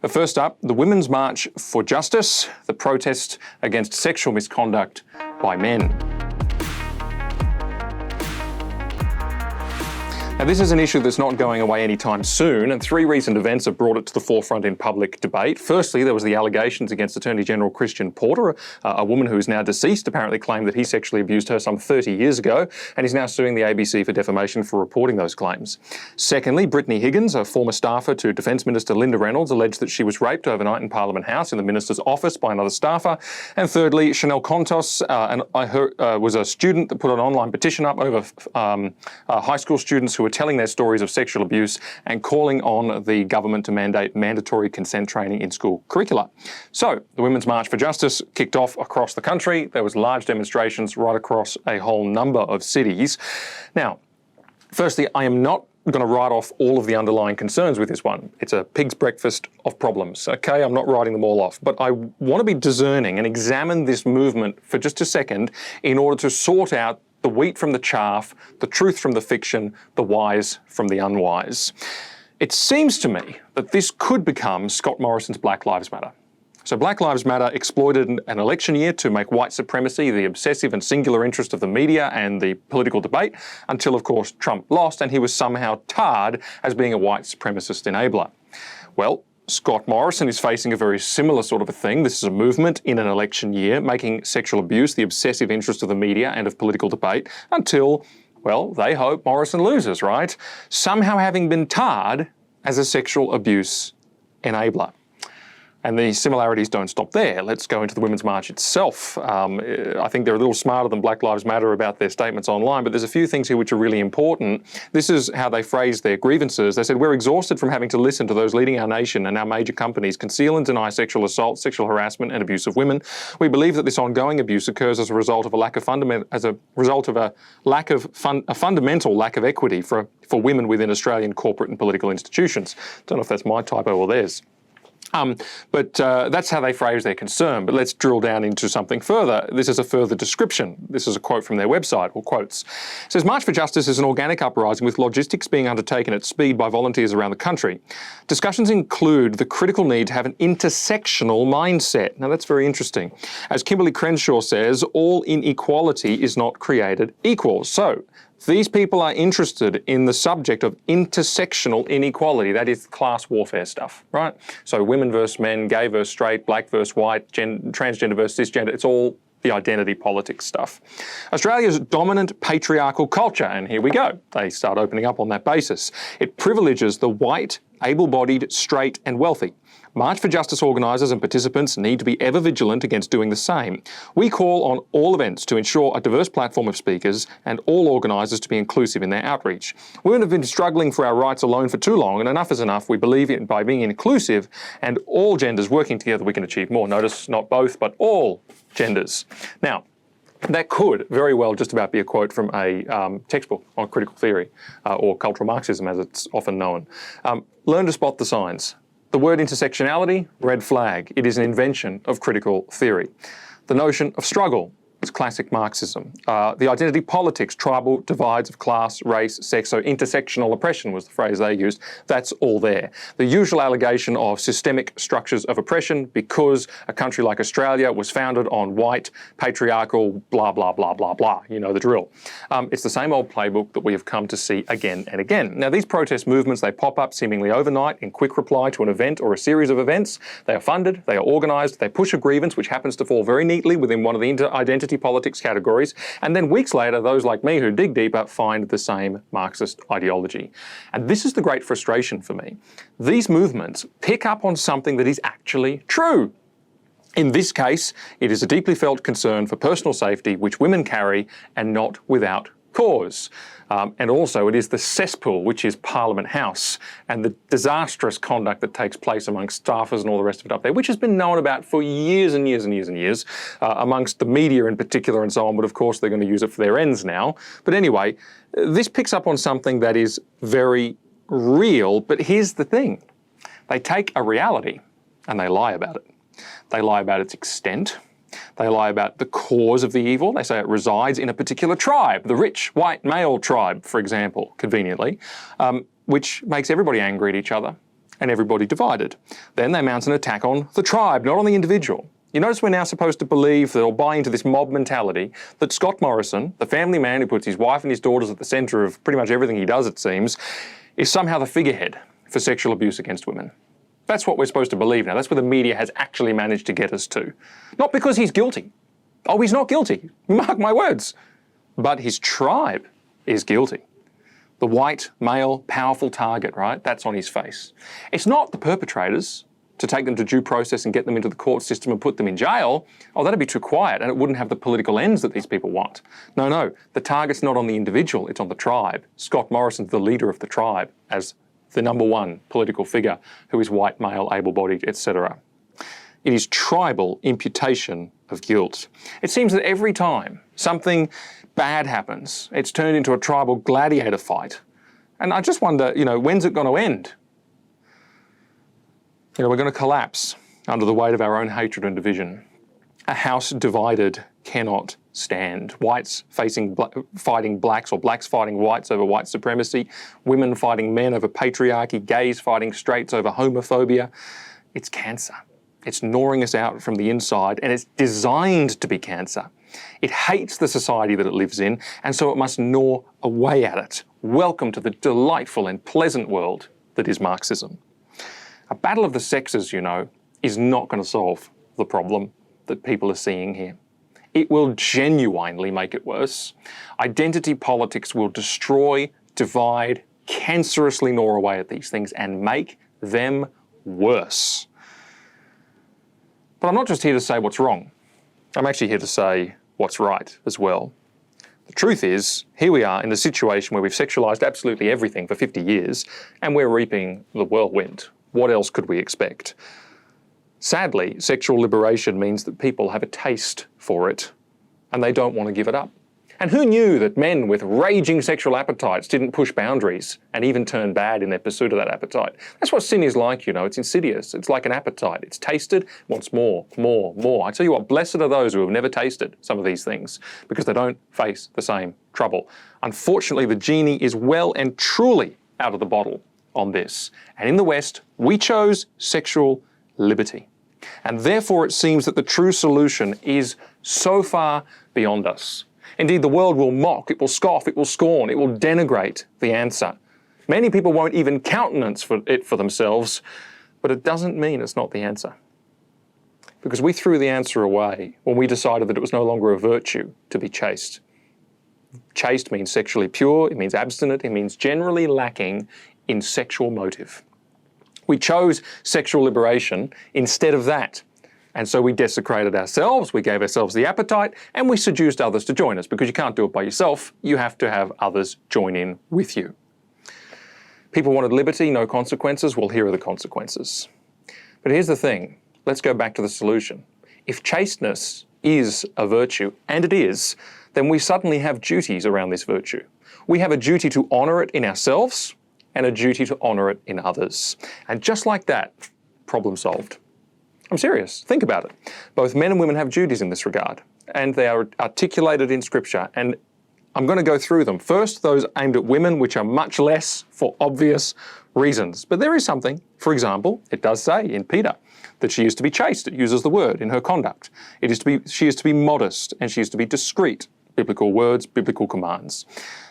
But first up, the Women's March for Justice, the protest against sexual misconduct by men. Now, this is an issue that's not going away anytime soon, and three recent events have brought it to the forefront in public debate. Firstly, there was the allegations against Attorney General Christian Porter, a woman who is now deceased, apparently claimed that he sexually abused her some 30 years ago, and is now suing the ABC for defamation for reporting those claims. Secondly, Brittany Higgins, a former staffer to Defence Minister Linda Reynolds, alleged that she was raped overnight in Parliament House in the minister's office by another staffer. And thirdly, Chanel Contos was a student that put an online petition up over high school students who were telling their stories of sexual abuse and calling on the government to mandate mandatory consent training in school curricula. So the Women's March for Justice kicked off across the country. There was large demonstrations right across a whole number of cities. Now, firstly, I am not going to write off all of the underlying concerns with this one. It's a pig's breakfast of problems, okay? I'm not writing them all off, but I want to be discerning and examine this movement for just a second in order to sort out the wheat from the chaff, the truth from the fiction, the wise from the unwise. It seems to me that this could become Scott Morrison's Black Lives Matter. So Black Lives Matter exploited an election year to make white supremacy the obsessive and singular interest of the media and the political debate, until, of course, Trump lost and he was somehow tarred as being a white supremacist enabler. Well, Scott Morrison is facing a very similar sort of a thing. This is a movement in an election year, making sexual abuse the obsessive interest of the media and of political debate until, well, they hope Morrison loses, right? Somehow having been tarred as a sexual abuse enabler. And the similarities don't stop there. Let's go into the Women's March itself. I think they're a little smarter than Black Lives Matter about their statements online, but there's a few things here which are really important. This is how they phrased their grievances. They said, "We're exhausted from having to listen to those leading our nation and our major companies conceal and deny sexual assault, sexual harassment and abuse of women. We believe that this ongoing abuse occurs as a result of a fundamental lack of equity for women within Australian corporate and political institutions." Don't know if that's my typo or theirs. But that's how they phrase their concern. But let's drill down into something further. This is a further description. This is a quote from their website, or quotes. It says, "March for Justice is an organic uprising with logistics being undertaken at speed by volunteers around the country. Discussions include the critical need to have an intersectional mindset." Now that's very interesting. As Kimberly Crenshaw says, all inequality is not created equal. So these people are interested in the subject of intersectional inequality. That is class warfare stuff, right? So women versus men, gay versus straight, black versus white, transgender versus cisgender. It's all the identity politics stuff. Australia's dominant patriarchal culture, and here we go. They start opening up on that basis. It privileges the white, able-bodied, straight and wealthy. March for Justice organisers and participants need to be ever vigilant against doing the same. We call on all events to ensure a diverse platform of speakers and all organisers to be inclusive in their outreach. Women have been struggling for our rights alone for too long, and enough is enough. We believe in by being inclusive and all genders working together we can achieve more. Notice not both, but all genders. Now, that could very well just about be a quote from a textbook on critical theory or cultural Marxism as it's often known. Learn to spot the signs. The word intersectionality, red flag. It is an invention of critical theory. The notion of struggle is classic Marxism. The identity politics, tribal divides of class, race, sex, so intersectional oppression was the phrase they used. That's all there. The usual allegation of systemic structures of oppression because a country like Australia was founded on white, patriarchal, blah, blah, blah, blah, blah. You know the drill. It's the same old playbook that we have come to see again and again. Now, these protest movements, they pop up seemingly overnight in quick reply to an event or a series of events. They are funded, they are organised, they push a grievance which happens to fall very neatly within one of the identity politics categories, and then weeks later, those like me who dig deeper find the same Marxist ideology. And this is the great frustration for me. These movements pick up on something that is actually true. In this case, it is a deeply felt concern for personal safety which women carry, and not without cause. And also it is the cesspool, which is Parliament House, and the disastrous conduct that takes place amongst staffers and all the rest of it up there, which has been known about for years and years and years and years, amongst the media in particular and so on, but of course they're going to use it for their ends now. But anyway, this picks up on something that is very real, but here's the thing. They take a reality and they lie about it. They lie about its extent. They lie about the cause of the evil. They say it resides in a particular tribe, the rich, white, male tribe, for example, conveniently, which makes everybody angry at each other and everybody divided. Then they mount an attack on the tribe, not on the individual. You notice we're now supposed to believe that, or buy into this mob mentality, that Scott Morrison, the family man who puts his wife and his daughters at the centre of pretty much everything he does, it seems, is somehow the figurehead for sexual abuse against women. That's what we're supposed to believe now. That's where the media has actually managed to get us to. Not because he's guilty. Oh, he's not guilty. Mark my words. But his tribe is guilty. The white, male, powerful target, right? That's on his face. It's not the perpetrators. To take them to due process and get them into the court system and put them in jail, oh, that'd be too quiet and it wouldn't have the political ends that these people want. No, the target's not on the individual, it's on the tribe. Scott Morrison's the leader of the tribe as the #1 political figure who is white, male, able-bodied, etc. It is tribal imputation of guilt. It seems that every time something bad happens, it's turned into a tribal gladiator fight. And I just wonder, when's it going to end? We're going to collapse under the weight of our own hatred and division. A house divided cannot stand. Whites fighting blacks, or blacks fighting whites over white supremacy, women fighting men over patriarchy, gays fighting straights over homophobia. It's cancer. It's gnawing us out from the inside, and it's designed to be cancer. It hates the society that it lives in, and so it must gnaw away at it. Welcome to the delightful and pleasant world that is Marxism. A battle of the sexes, is not going to solve the problem that people are seeing here. It will genuinely make it worse. Identity politics will destroy, divide, cancerously gnaw away at these things and make them worse. But I'm not just here to say what's wrong. I'm actually here to say what's right as well. The truth is, here we are in a situation where we've sexualised absolutely everything for 50 years and we're reaping the whirlwind. What else could we expect? Sadly, sexual liberation means that people have a taste for it and they don't want to give it up. And who knew that men with raging sexual appetites didn't push boundaries and even turn bad in their pursuit of that appetite? That's what sin is like, It's insidious. It's like an appetite. It's tasted, wants more, more, more. I tell you what, blessed are those who have never tasted some of these things because they don't face the same trouble. Unfortunately, the genie is well and truly out of the bottle on this. And in the West, we chose sexual liberty. And therefore, it seems that the true solution is so far beyond us. Indeed, the world will mock, it will scoff, it will scorn, it will denigrate the answer. Many people won't even countenance it for themselves, but it doesn't mean it's not the answer. Because we threw the answer away when we decided that it was no longer a virtue to be chaste. Chaste means sexually pure, it means abstinent, it means generally lacking in sexual motive. We chose sexual liberation instead of that. And so we desecrated ourselves, we gave ourselves the appetite, and we seduced others to join us, because you can't do it by yourself, you have to have others join in with you. People wanted liberty, no consequences, well, here are the consequences. But here's the thing, let's go back to the solution. If chasteness is a virtue, and it is, then we suddenly have duties around this virtue. We have a duty to honour it in ourselves, and a duty to honour it in others. And just like that, problem solved. I'm serious, think about it. Both men and women have duties in this regard, and they are articulated in Scripture, and I'm going to go through them. First, those aimed at women, which are much less for obvious reasons. But there is something. For example, it does say in Peter that she is to be chaste. It uses the word in her conduct. She is to be modest, and she is to be discreet. Biblical words, biblical commands.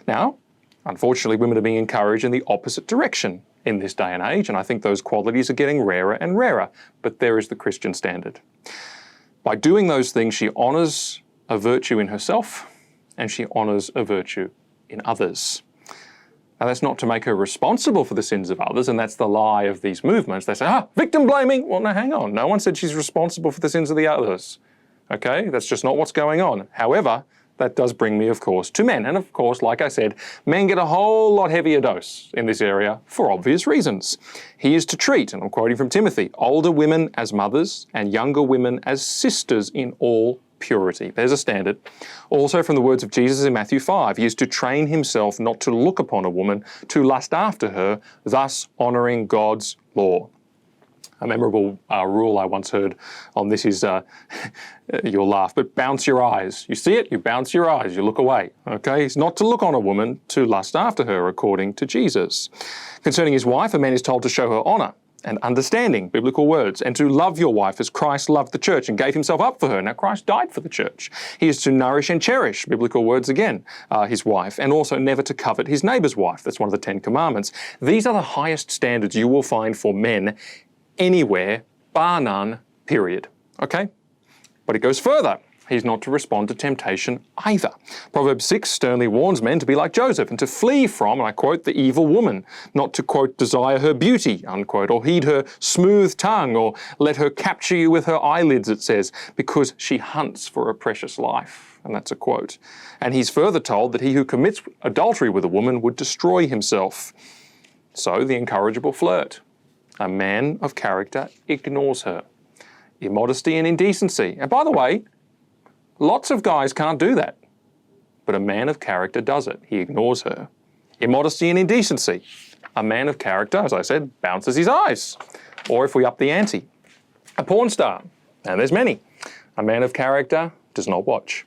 Now, unfortunately, women are being encouraged in the opposite direction in this day and age, and I think those qualities are getting rarer and rarer, but there is the Christian standard. By doing those things, she honours a virtue in herself, and she honours a virtue in others. Now, that's not to make her responsible for the sins of others, and that's the lie of these movements. They say, victim blaming. Well, no, hang on. No one said she's responsible for the sins of the others. Okay, that's just not what's going on. However, that does bring me, of course, to men. And of course, like I said, men get a whole lot heavier dose in this area for obvious reasons. He is to treat, and I'm quoting from Timothy, older women as mothers and younger women as sisters in all purity. There's a standard. Also from the words of Jesus in Matthew 5, he is to train himself not to look upon a woman, to lust after her, thus honouring God's law. A memorable rule I once heard on this is, you'll laugh, but bounce your eyes. You see it, you bounce your eyes, you look away. Okay, it's not to look on a woman, to lust after her, according to Jesus. Concerning his wife, a man is told to show her honour. and understanding biblical words, and to love your wife as Christ loved the church and gave himself up for her. Now, Christ died for the church. He is to nourish and cherish, biblical words again, his wife, and also never to covet his neighbour's wife. That's one of the 10 commandments. These are the highest standards you will find for men anywhere, bar none, period. Okay? But it goes further. He's not to respond to temptation either. Proverbs 6 sternly warns men to be like Joseph and to flee from, and I quote, the evil woman, not to, quote, desire her beauty, unquote, or heed her smooth tongue, or let her capture you with her eyelids, it says, because she hunts for a precious life. And that's a quote. And he's further told that he who commits adultery with a woman would destroy himself. So the incorrigible flirt. A man of character ignores her. Immodesty and indecency. And by the way, lots of guys can't do that, but a man of character does it. He ignores her. Immodesty and indecency. A man of character, as I said, bounces his eyes. Or if we up the ante, a porn star, and there's many. A man of character does not watch.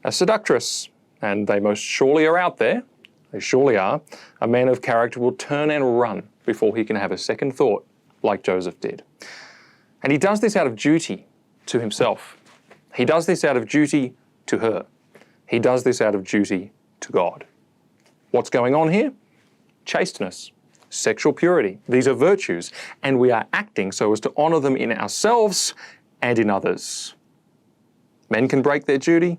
A seductress, and they most surely are out there, they surely are. A man of character will turn and run before he can have a second thought, like Joseph did. And he does this out of duty to himself. He does this out of duty to her. He does this out of duty to God. What's going on here? Chasteness, sexual purity. These are virtues, and we are acting so as to honour them in ourselves and in others. Men can break their duty.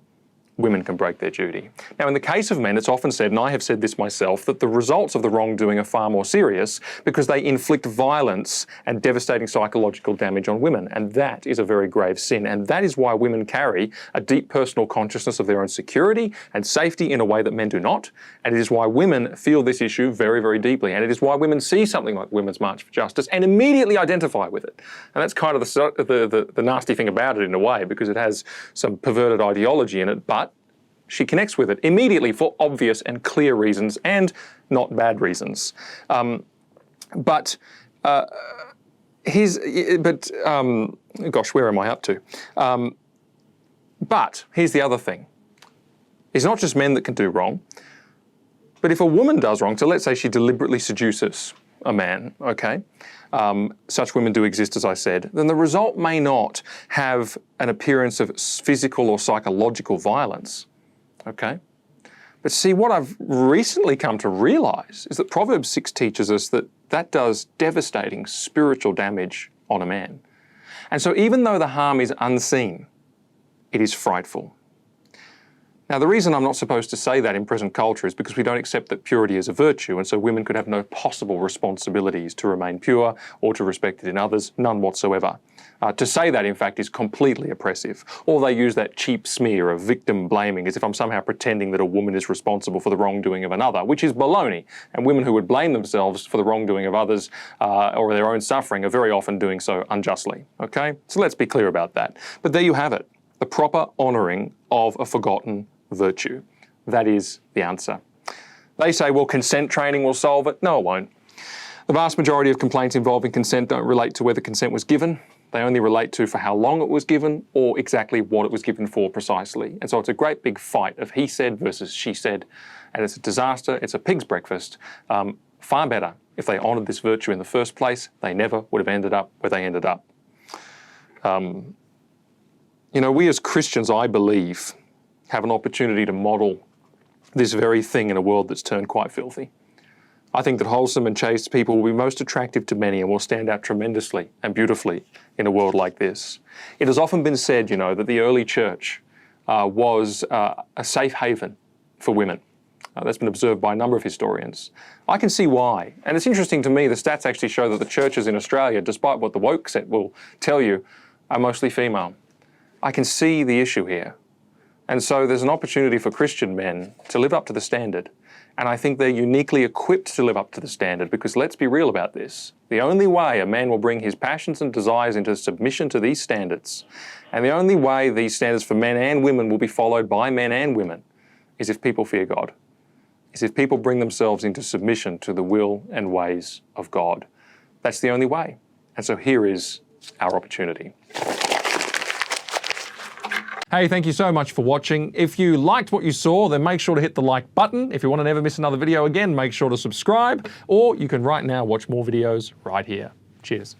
Women can break their duty. Now, in the case of men, it's often said, and I have said this myself, that the results of the wrongdoing are far more serious because they inflict violence and devastating psychological damage on women. And that is a very grave sin. And that is why women carry a deep personal consciousness of their own security and safety in a way that men do not. And it is why women feel this issue very, very deeply. And it is why women see something like Women's March for Justice and immediately identify with it. And that's kind of the nasty thing about it in a way, because it has some perverted ideology in it, but she connects with it immediately for obvious and clear reasons and not bad reasons. Gosh, where am I up to? But here's the other thing. It's not just men that can do wrong, but if a woman does wrong, so let's say she deliberately seduces a man, okay? Such women do exist, as I said, then the result may not have an appearance of physical or psychological violence. Okay? But see, what I've recently come to realise is that Proverbs 6 teaches us that that does devastating spiritual damage on a man. And so even though the harm is unseen, it is frightful. Now, the reason I'm not supposed to say that in present culture is because we don't accept that purity is a virtue, and so women could have no possible responsibilities to remain pure or to respect it in others, none whatsoever. To say that, in fact, is completely oppressive. Or they use that cheap smear of victim blaming as if I'm somehow pretending that a woman is responsible for the wrongdoing of another, which is baloney. And women who would blame themselves for the wrongdoing of others or their own suffering are very often doing so unjustly. Okay? So let's be clear about that. But there you have it, the proper honouring of a forgotten virtue. That is the answer. They say, well, consent training will solve it. No, it won't. The vast majority of complaints involving consent don't relate to whether consent was given. They only relate to for how long it was given or exactly what it was given for precisely. And so it's a great big fight of he said versus she said. And it's a disaster. It's a pig's breakfast. Far better if they honoured this virtue in the first place. They never would have ended up where they ended up. You know, we as Christians, I believe, have an opportunity to model this very thing in a world that's turned quite filthy. I think that wholesome and chaste people will be most attractive to many and will stand out tremendously and beautifully in a world like this. It has often been said, you know, that the early church was a safe haven for women. That's been observed by a number of historians. I can see why. And it's interesting to me, the stats actually show that the churches in Australia, despite what the woke set will tell you, are mostly female. I can see the issue here. And so there's an opportunity for Christian men to live up to the standard. And I think they're uniquely equipped to live up to the standard because let's be real about this. The only way a man will bring his passions and desires into submission to these standards, and the only way these standards for men and women will be followed by men and women, is if people fear God, is if people bring themselves into submission to the will and ways of God. That's the only way. And so here is our opportunity. Hey, thank you so much for watching. If you liked what you saw, then make sure to hit the like button. If you want to never miss another video again, make sure to subscribe, or you can right now watch more videos right here. Cheers.